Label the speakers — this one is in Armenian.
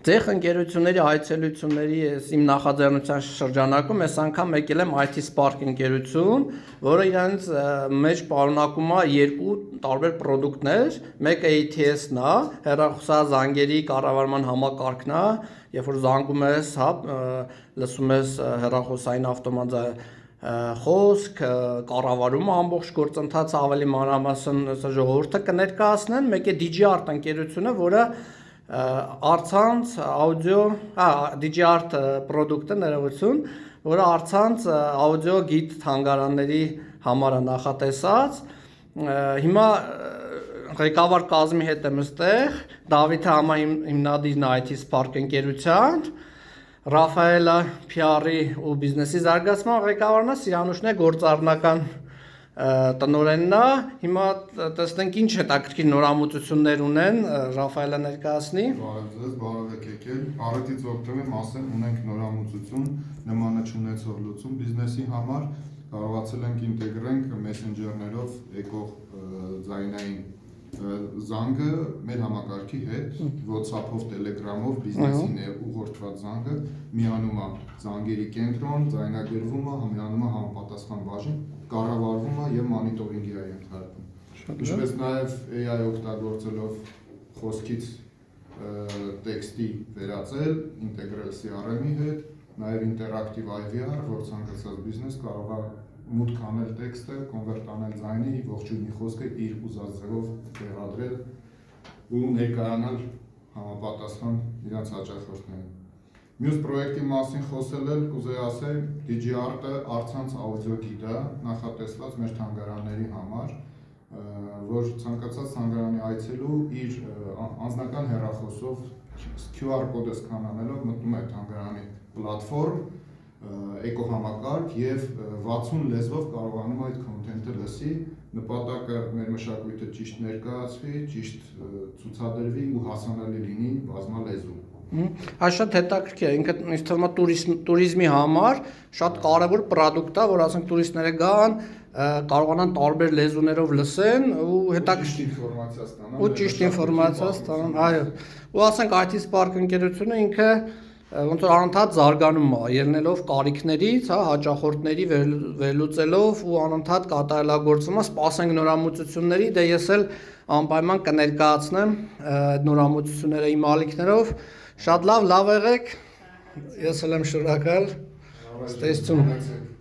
Speaker 1: Ձեր ընկերությունների այցելությունների իմ նախաձեռնության շրջանակում ես անգամ եկել եմ IT Spark ընկերություն, որը իրենց մեջ պարունակում է երկու տարբեր պրոդուկտներ, մեկը ATS-ն է, հեռախոսազանգերի կառավարման համակարգն է, երբ որ զանգում ես, հա, լսում ես հեռախոսային ավտոմատ խոսք, կառավարում ամբողջ գործընթացը ավելի մանրամասն ժողովուրդը կներկայացնեն, մեկ է DigiArt ընկերությունը, որը առցանց աուդիո, DigiArt պրոդուկտը ներողություն, որը առցանց աուդիո գիտ թանգարանների համար է նախատեսած։ Հիմա ղեկավար կազմի հետ եմ ստեղ, Դավիթը համահիմնադիրն է IT Spark ընկերության, Ռաֆայելը PR-ի ու բիզնեսի զարգացման ղեկավարն է, Սիրանուշն է գործառնական տնօրենն է, հիմա տեսնենք ինչ հետաքրքիր նորամուծություններ ունեն, Ռաֆայելը ներկայացնի։
Speaker 2: Բարև ձեզ, բարև եք եկել, առիթից օգտվեմ, ասեմ, ունենք նորամուծություն, նմանը չունեցող լուծում բիզնեսի համար, կարողացել ենք ինտեգրենք մեսենջերներով եկող ձայնային զանգը մեր համակարգի հետ, WhatsApp-ով, Telegram-ով բիզնեսին է ուղղորդված զանգը, միանում է զանգերի կենտրոն, ձայնագրվում է, միանում է համապատասխան բաժին, կառավարվում է եւ մոնիտորինգի է ենթարկվում։ Ինչպես նաեւ AI օգտագործելով խոսքից տեքստի վերածել, ինտեգրել CRM-ի հետ, նաեւ ինտերակտիվ IVR, որ ցանկացած բիզնես կարող է մուտք անել տեքստը, կոնվերտ անել ձայնի, ողջույնի խոսքը իր ուզած ձևով տեղադրել ու ներկայանալ համապատասխան իրաց հաճախորդներին։ Մյուս պրոյեկտի մասին խոսել եմ, կուզեի ասել, DigiArt-ը առցանց աուդիո գիտ է, նախատեսված մեր թանգարանների համար, որ ցանկացած թանգարանի այցելու իր անձնական հեռախոսով QR կոդը սկանանելով մտնում է թանգարանի պլատֆորմ, էկոհամակարգ եւ 60 լեզվով կարողանում այդ քոնթենթը լսի, նպատակը մեր մշակույթը ճիշտ ներկայացվի, ճիշտ ցուցադրվի ու հասանելի լինի բազմալեզու։
Speaker 1: Այս շատ հետաքրքիր է, ինքը ինձ թվում է տուրիզմի համար շատ կարևոր պրոդուկտ է, որ ասենք տուրիստները գան, կարողանան տարբեր լեզուներով լսեն ու ճիշտ ինֆորմացիա ստանան, այո։ Ու ասենք IT Spark ընկերությունը ինքը ոնց որ անընդհատ զարգանում է, ելնելով կարիքներից, հա, հաճախորդների վերլուծելով ու անընդհատ կատարելագործվում է, սպասենք նորամուծությունների, դե ես էլ անպայման կներկայացնեմ նորամուծությունները իմ ալիքներով, շատ լավ եղեք, ես էլ եմ շնորհակալ, ստեսություն։